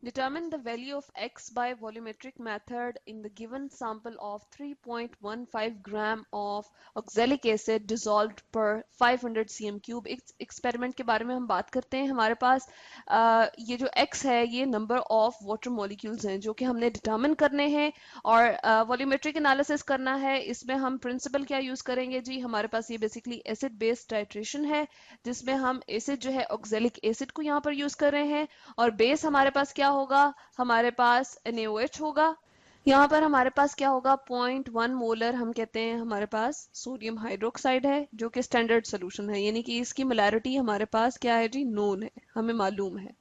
Determine the value of X by volumetric method in the given sample of 3.15 gram of oxalic acid dissolved per 500 cm cube। इस experiment के बारे में हम बात करते हैं। हमारे पास ये जो X है ये नंबर ऑफ वाटर मॉलिक्यूल्स हैं जो कि हमने डिटर्मिन करने हैं और वॉल्यूमेट्रिक एनालिसिस करना है। इसमें हम प्रिंसिपल क्या यूज करेंगे जी, हमारे पास ये बेसिकली एसिड बेस्ड टाइट्रेशन है जिसमें हम एसिड जो है ऑक्जेलिक एसिड को यहाँ पर यूज कर रहे हैं और बेस हमारे पास क्या होगा, हमारे पास NaOH होगा। यहाँ पर हमारे पास क्या होगा, 0.1 मोलर हम कहते हैं हमारे पास सोडियम हाइड्रोक्साइड है जो कि स्टैंडर्ड सोल्यूशन है, यानी कि इसकी मोलैरिटी हमारे पास क्या है जी, नोन है, हमें मालूम है।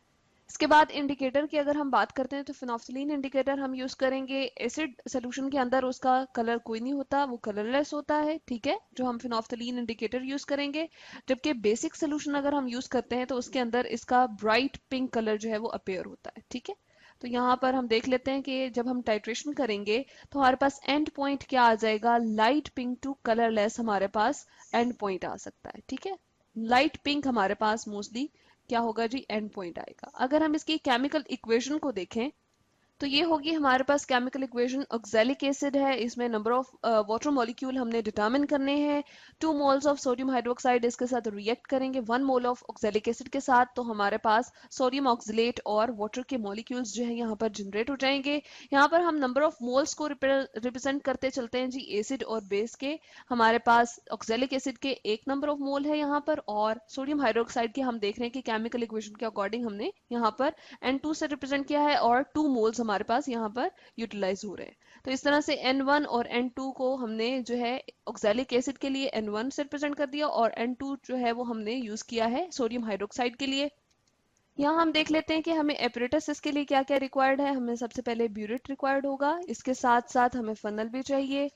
इसके बाद इंडिकेटर की अगर हम बात करते हैं तो फिनोल्फथालीन इंडिकेटर हम यूज करेंगे। एसिड सोल्यूशन के अंदर उसका कलर कोई नहीं होता, वो कलरलेस होता है, ठीक है, जो हम फिनोल्फथालीन इंडिकेटर यूज करेंगे। जबकि बेसिक सोल्यूशन अगर हम यूज करते हैं तो उसके अंदर इसका ब्राइट पिंक कलर जो है वो अपेयर होता है, ठीक है। तो यहाँ पर हम देख लेते हैं कि जब हम टाइट्रेशन करेंगे तो हमारे पास एंड पॉइंट क्या आ जाएगा, लाइट पिंक टू कलरलेस हमारे पास एंड पॉइंट आ सकता है, ठीक है। लाइट पिंक हमारे पास मोस्टली क्या होगा जी, एंड पॉइंट आएगा। अगर हम इसकी केमिकल इक्वेशन को देखें तो ये होगी हमारे पास केमिकल इक्वेशन, ऑक्जेलिक एसिड है, इसमें नंबर ऑफ वाटर मॉलिक्यूल हमने डिटरमिन करने हैं। 2 मोल्स ऑफ सोडियम हाइड्रोक्साइड इसके साथ रिएक्ट करेंगे 1 मोल ऑफ ऑक्जेलिक एसिड के साथ, तो हमारे पास सोडियम ऑक्सलेट और वाटर के मॉलिक्यूल्स जो है यहाँ पर जनरेट हो जाएंगे। यहाँ पर हम नंबर ऑफ मोल्स को रिप्रेजेंट करते चलते हैं जी एसिड और बेस के। हमारे पास ऑक्जेलिक एसिड के 1 नंबर ऑफ मोल है यहाँ पर और सोडियम हाइड्रोक्साइड के हम देख रहे हैं कि केमिकल इक्वेशन के अकॉर्डिंग हमने यहाँ पर N2 से रिप्रेजेंट किया है और 2 मोल्स हमारे पास यहाँ पर यूटिलाइज हो रहे हैं। तो इस तरह से N1 और N2 को हमने जो है ऑक्सैलिक एसिड के लिए N1 से रिप्रेजेंट कर दिया और N2 जो है वो हमने यूज किया है सोडियम हाइड्रोक्साइड के लिए। यहाँ हम देख लेते हैं कि हमें एपरेटस इसके लिए क्या क्या रिक्वायर्ड है। हमें सबसे पहले ब्यूरेट रिक्वायर्ड होगा, इसके साथ साथ हमें फनल भी चाहिए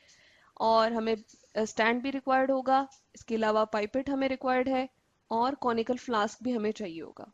और हमें स्टैंड भी रिक्वायर्ड होगा। इसके अलावा पाइपेट हमें रिक्वायर्ड है और कॉनिकल फ्लास्क भी हमें चाहिए होगा।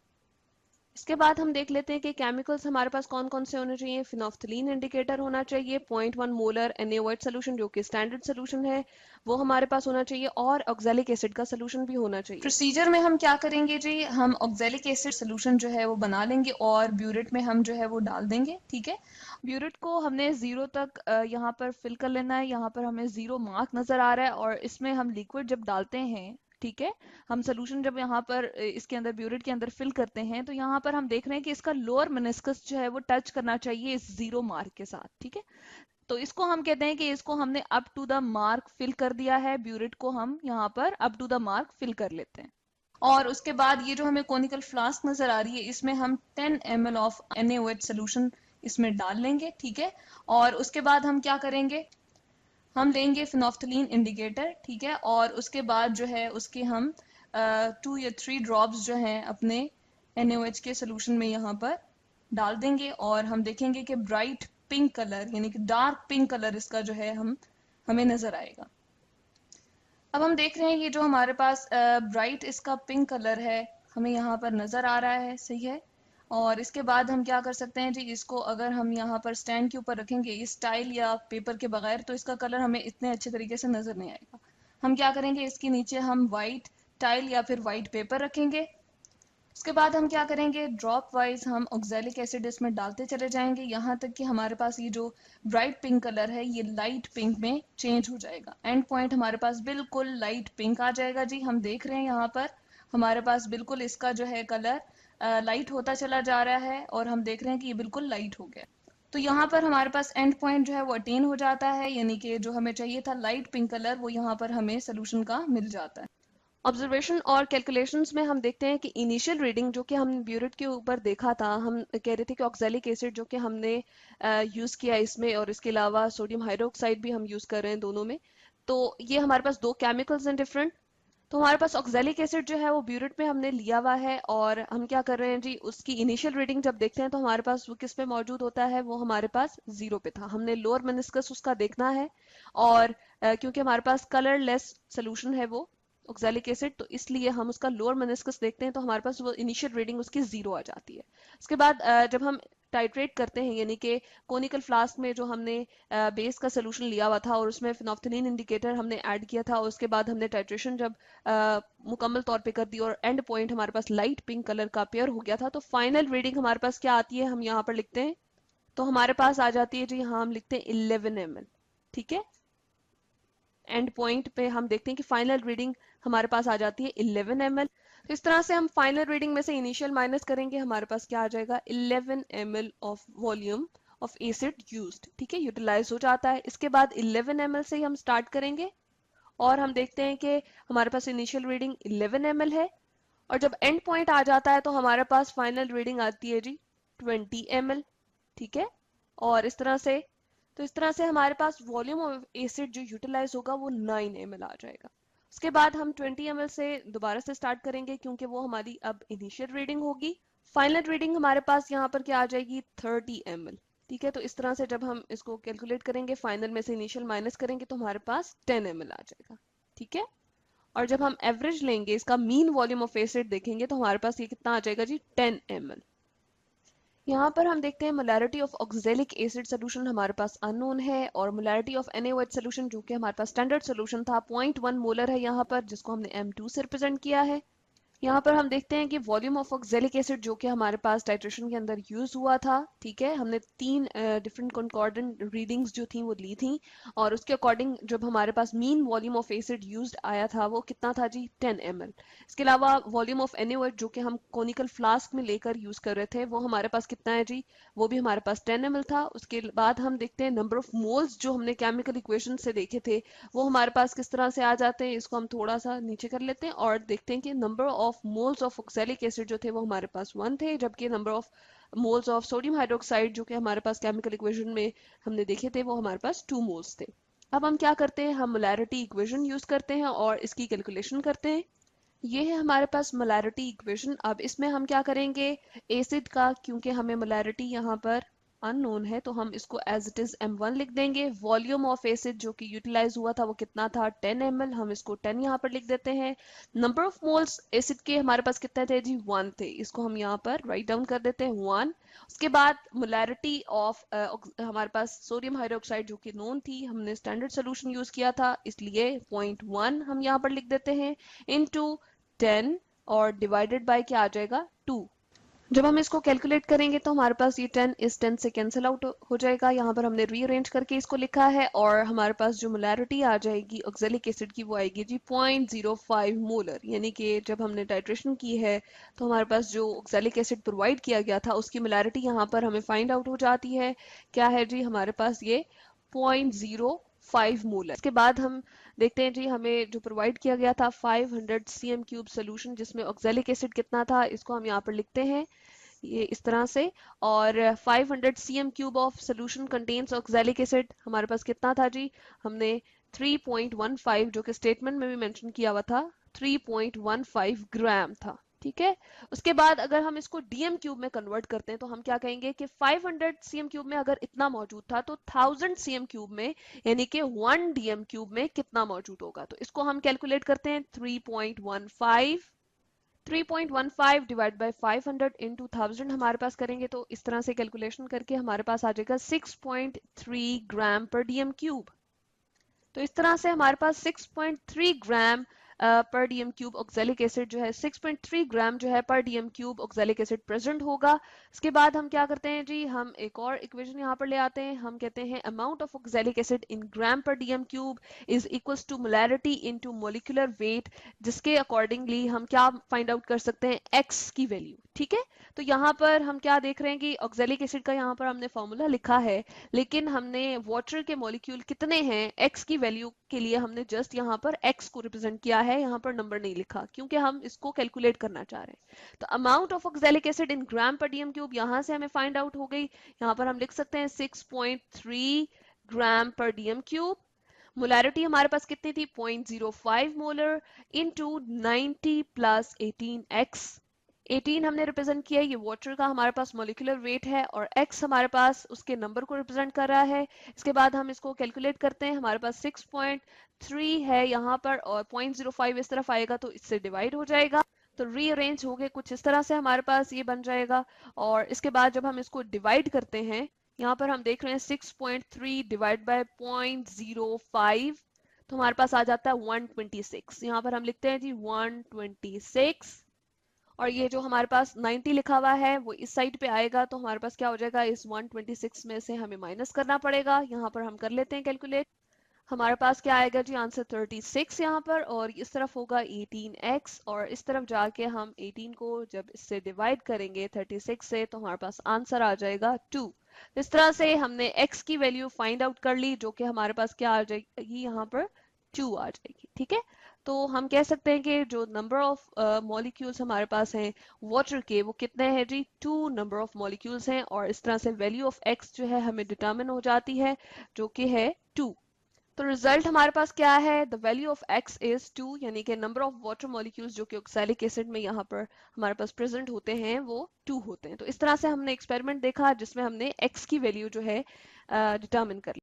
इसके बाद हम देख लेते हैं कि केमिकल्स हमारे पास कौन कौन से होने चाहिए। फिनोल्फथालीन इंडिकेटर होना चाहिए, 0.1 मोलर NaOH सोल्यूशन जो कि स्टैंडर्ड सोल्यूशन है वो हमारे पास होना चाहिए और ऑक्सैलिक एसिड का सोल्यूशन भी होना चाहिए। प्रोसीजर में हम क्या करेंगे जी, हम ऑक्सैलिक एसिड सोल्यूशन जो है वो बना लेंगे और ब्यूरेट में हम जो है वो डाल देंगे, ठीक है। ब्यूरेट को हमने 0 तक यहाँ पर फिल कर लेना है। यहाँ पर हमें 0 मार्क नजर आ रहा है और इसमें हम लिक्विड जब डालते हैं, ठीक है, हम सोल्यूशन जब यहाँ पर इसके अंदर ब्यूरेट के अंदर फिल करते हैं तो यहाँ पर हम देख रहे हैं कि इसका लोअर मेनिस्कस जो है वो टच करना चाहिए इस 0 मार्क के साथ, ठीक है। तो इसको हम कहते हैं कि इसको हमने up to the mark fill कर दिया है, ब्यूरेट को हम यहाँ पर up to the mark fill कर लेते हैं। और उसके बाद ये जो हमें कोनिकल फ्लास्क नजर आ रही है इसमें हम 10 ml ऑफ NaOH सोल्यूशन इसमें डाल लेंगे, ठीक है। और उसके बाद हम क्या करेंगे, हम लेंगे फिनोल्फथालीन इंडिकेटर, ठीक है, और उसके बाद जो है उसके हम 2 या 3 ड्रॉप्स जो हैं अपने NaOH के सोल्यूशन में यहाँ पर डाल देंगे और हम देखेंगे कि ब्राइट पिंक कलर यानी कि डार्क पिंक कलर इसका जो है हमें नजर आएगा। अब हम देख रहे हैं ये जो हमारे पास ब्राइट इसका पिंक कलर है हमें यहाँ पर नजर आ रहा है, सही है। और इसके बाद हम क्या कर सकते हैं जी, इसको अगर हम यहाँ पर स्टैंड के ऊपर रखेंगे इस टाइल या पेपर के बगैर तो इसका कलर हमें इतने अच्छे तरीके से नजर नहीं आएगा। हम क्या करेंगे, इसके नीचे हम वाइट टाइल या फिर वाइट पेपर रखेंगे। उसके बाद हम क्या करेंगे, ड्रॉप वाइज हम ऑक्सैलिक एसिड इसमें डालते चले जाएंगे यहाँ तक कि हमारे पास ये जो ब्राइट पिंक कलर है ये लाइट पिंक में चेंज हो जाएगा। एंड पॉइंट हमारे पास बिल्कुल लाइट पिंक आ जाएगा जी। हम देख रहे हैं यहाँ पर हमारे पास बिल्कुल इसका जो है कलर लाइट होता चला जा रहा है और हम देख रहे हैं कि ये बिल्कुल लाइट हो गया। तो यहाँ पर हमारे पास एंड पॉइंट जो है वो अटेन हो जाता है, यानी कि जो हमें चाहिए था लाइट पिंक कलर वो यहाँ पर हमें सोल्यूशन का मिल जाता है। ऑब्जर्वेशन और कैलकुलेशंस में हम देखते हैं कि इनिशियल रीडिंग जो कि हम ब्यूरेट के ऊपर देखा था, हम कह रहे थे कि ऑक्सैलिक एसिड जो कि हमने यूज किया इसमें और इसके अलावा सोडियम हाइड्रोक्साइड भी हम यूज कर रहे हैं दोनों में, तो ये हमारे पास दो केमिकल्स हैं डिफरेंट। तो हमारे पास ऑक्सैलिक एसिड जो है वो ब्यूरेट में हमने लिया हुआ है और हम क्या कर रहे हैं जी, उसकी इनिशियल रीडिंग जब देखते हैं तो हमारे पास वो किस पे मौजूद होता है, वो हमारे पास 0 पे था। हमने लोअर मेनिस्कस उसका देखना है और क्योंकि हमारे पास कलरलेस सोल्यूशन है वो ऑक्सैलिक एसिड, तो इसलिए हम उसका लोअर मेनिस्कस देखते हैं तो हमारे पास वो इनिशियल रीडिंग उसकी 0 आ जाती है। उसके बाद जब हम टाइट्रेट करते हैं, यानी कि कोनिकल फ्लास्क में जो हमने बेस का सोल्यूशन लिया हुआ था और उसमें फिनोप्थलीन इंडिकेटर हमने ऐड किया था, और उसके बाद हमने टाइट्रेशन जब मुकम्मल तौर पे कर दी और एंड पॉइंट हमारे पास लाइट पिंक कलर का अपेयर हो गया था, तो फाइनल रीडिंग हमारे पास क्या आती है, हम यहाँ पर लिखते हैं, तो हमारे पास आ जाती है जी, यहाँ हम लिखते हैं 11 ml। ठीक है, एंड पॉइंट पे हम देखते हैं कि फाइनल रीडिंग हमारे पास आ जाती है 11 ml। तो इस तरह से हम फाइनल रीडिंग में से इनिशियल माइनस करेंगे, हमारे पास क्या आ जाएगा, 11 ml of volume of acid used. ठीक है, यूटिलाइज हो जाता है। इसके बाद 11 ml से ही हम स्टार्ट करेंगे और हम देखते हैं कि हमारे पास इनिशियल रीडिंग 11 ml है, और जब एंड पॉइंट आ जाता है तो हमारे पास फाइनल रीडिंग आती है जी 20 ml। ठीक है, और इस तरह से, तो इस तरह से हमारे पास वॉल्यूम ऑफ एसिड जो यूटिलाइज होगा वो 9 ml आ जाएगा। उसके बाद हम 20 ml से दोबारा से स्टार्ट करेंगे क्योंकि वो हमारी अब इनिशियल रीडिंग होगी। फाइनल रीडिंग हमारे पास यहाँ पर क्या आ जाएगी, 30 ml। ठीक है, तो इस तरह से जब हम इसको कैलकुलेट करेंगे, फाइनल में से इनिशियल माइनस करेंगे तो हमारे पास 10 ml आ जाएगा। ठीक है, और जब हम एवरेज लेंगे, इसका मीन वॉल्यूम ऑफ एसिड देखेंगे तो हमारे पास ये कितना आ जाएगा जी, 10 ml। यहाँ पर हम देखते हैं molarity of oxalic acid solution हमारे पास अननोन है, और मोलैरिटी ऑफ NaOH सोल्यूशन जो कि हमारे पास स्टैंडर्ड सोल्यूशन था 0.1 मोलर है यहाँ पर, जिसको हमने M2 से रिप्रेजेंट किया है। यहाँ पर हम देखते हैं कि वॉल्यूम ऑफ ऑक्जेलिक एसिड जो कि हमारे पास टाइट्रेशन के अंदर यूज हुआ था, ठीक है, हमने 3 डिफरेंट कंकॉर्डेंट रीडिंग्स जो थी वो ली थी, और उसके अकॉर्डिंग जब हमारे पास mean volume of acid used आया था वो कितना था जी, 10 ml। इसके अलावा वॉल्यूम ऑफ NaOH जो कि हम कोनिकल फ्लास्क में लेकर यूज कर रहे थे वो हमारे पास कितना है जी, वो भी हमारे पास 10 ml था। उसके बाद हम देखते हैं नंबर ऑफ मोल्स जो हमने केमिकल इक्वेशन से देखे थे वो हमारे पास किस तरह से आ जाते हैं, इसको हम थोड़ा सा नीचे कर लेते हैं और देखते हैं कि number of moles of oxalic acid जो थे वो हमारे पास 1 थे, जबकि number of moles of sodium hydroxide जो कि हमारे पास केमिकल इक्वेशन में हमने देखे थे वो हमारे पास 2 मोल्स थे। अब हम क्या करते हैं, हम मोलैरिटी इक्वेशन यूज करते हैं और इसकी कैलकुलेशन करते हैं। ये है हमारे पास मोलैरिटी इक्वेशन। अब इसमें हम क्या करेंगे, एसिड का, क्योंकि हमें मोलैरिटी यहाँ पर अननोन है तो हम इसको एज इट इज M1 लिख देंगे। वॉल्यूम ऑफ एसिड जो कि यूटिलाइज हुआ था वो कितना था, 10 ml, हम इसको 10 यहाँ पर लिख देते हैं। नंबर ऑफ मोल्स एसिड के हमारे पास कितने थे जी, 1 थे, इसको हम यहाँ पर राइट डाउन कर देते हैं 1। उसके बाद मोलैरिटी ऑफ हमारे पास सोडियम हाइड्रोक्साइड जो कि नोन थी, हमने स्टैंडर्ड सोल्यूशन यूज किया था इसलिए 0.1 हम यहाँ पर लिख देते हैं, इनटू 10, और डिवाइडेड बाय क्या आ जाएगा, 2। जब हम इसको कैलकुलेट करेंगे तो हमारे पास ये 10 इस 10 से कैंसिल आउट हो जाएगा। यहाँ पर हमने रीअरेंज करके इसको लिखा है, और हमारे पास जो मोलैरिटी आ जाएगी ऑक्सैलिक एसिड की वो आएगी जी 0.05 मोलर, यानी कि जब हमने टाइट्रेशन की है तो हमारे पास जो ऑक्सैलिक एसिड प्रोवाइड किया गया था उसकी मोलैरिटी यहाँ पर हमें फाइंड आउट हो जाती है, क्या है जी, हमारे पास ये 0.05 मोलर। इसके बाद हम देखते हैं जी, हमें जो प्रोवाइड किया गया था 500 cm क्यूब सोल्यूशन जिसमें ऑक्सैलिक एसिड कितना था, इसको हम यहाँ पर लिखते हैं ये इस तरह से, और 500 cm cube of solution contains oxalic acid हमारे पास कितना था जी, हमने 3.15 जो कि स्टेटमेंट में भी मेंशन किया हुआ था 3.15 ग्राम था। ठीक है, उसके बाद अगर हम इसको डीएम क्यूब में कन्वर्ट करते हैं तो हम क्या कहेंगे कि 500 cm क्यूब में अगर इतना मौजूद था तो 1000 cm क्यूब में, यानी कि 1 डीएम क्यूब में कितना मौजूद होगा, तो इसको हम कैलकुलेट करते हैं 3.15 डिवाइड बाय 500 इंटू 1000 हमारे पास करेंगे तो इस तरह से कैलकुलेशन करके हमारे पास आ जाएगा 6.3 ग्राम पर डीएम क्यूब। तो इस तरह से हमारे पास 6.3 ग्राम per DM cube oxalic acid जो है, 6.3 ग्राम जो है पर DM cube oxalic acid present होगा। इसके बाद हम क्या करते हैं जी, हम एक और इक्वेशन यहाँ पर ले आते हैं, हम कहते हैं amount of oxalic acid in gram per DM cube is equals to molarity into molecular weight, जिसके अकॉर्डिंगली हम क्या फाइंड आउट कर सकते हैं, एक्स की वैल्यू। ठीक है, तो यहाँ पर हम क्या देख रहे हैं कि ऑक्सैलिक एसिड का यहाँ पर हमने फॉर्मूला लिखा है, लेकिन हमने वाटर के मॉलिक्यूल कितने हैं, एक्स की वैल्यू के लिए हमने जस्ट यहाँ पर एक्स को रिप्रेजेंट किया है, यहाँ पर नंबर नहीं लिखा क्योंकि हम इसको कैलकुलेट करना चाह रहे हैं। तो amount of oxalic acid in gram per DM cube यहाँ से हमें फाइंड आउट हो गई, यहाँ पर हम लिख सकते हैं 6.3 ग्राम पर डीएम क्यूब। मोलैरिटी हमारे पास कितनी थी, 0.05 मोलर, इनटू 90 प्लस 18x 18 हमने रिप्रेजेंट किया है, ये वाटर का हमारे पास मोलिकुलर वेट है, और x हमारे पास उसके नंबर को रिप्रेजेंट कर रहा है। इसके बाद हम इसको कैलकुलेट करते हैं, हमारे पास 6.3 है यहाँ पर, और 0.05 इस तरफ आएगा तो इससे डिवाइड हो जाएगा, तो रीअरेंज हो गए कुछ इस तरह से हमारे पास ये बन जाएगा। और इसके बाद जब हम इसको डिवाइड करते हैं, यहाँ पर हम देख रहे हैं 6.3 डिवाइड बाय 0.05, तो हमारे पास आ जाता है 126। यहाँ पर हम लिखते हैं जी 126, और ये जो हमारे पास 90 लिखा हुआ है वो इस साइड पे आएगा, तो हमारे पास क्या हो जाएगा, इस 126 में से हमें माइनस करना पड़ेगा। यहाँ पर हम कर लेते हैं कैलकुलेट। हमारे पास क्या आएगा जी, आंसर 36 यहाँ पर, और इस तरफ होगा 18x, और इस तरफ जाके हम 18 को जब इससे डिवाइड करेंगे 36 से, तो हमारे पास आंसर आ जाएगा 2। इस तरह से हमने x की वैल्यू फाइंड आउट कर ली, जो कि हमारे पास क्या आ जाएगी, यहाँ पर 2 आ जाएगी। ठीक है, तो हम कह सकते हैं कि जो नंबर ऑफ मॉलिक्यूल्स हमारे पास हैं वाटर के, वो कितने हैं जी, 2 नंबर ऑफ मॉलिक्यूल्स हैं, और इस तरह से वैल्यू ऑफ x जो है हमें डिटरमिन हो जाती है, जो कि है 2। तो रिजल्ट हमारे पास क्या है, the value of x is 2, यानी कि नंबर ऑफ वाटर मॉलिक्यूल्स जो कि ऑक्सैलिक एसिड में यहाँ पर हमारे पास प्रेजेंट होते हैं वो 2 होते हैं। तो इस तरह से हमने एक्सपेरिमेंट देखा जिसमें हमने x की वैल्यू जो है डिटरमिन कर ली।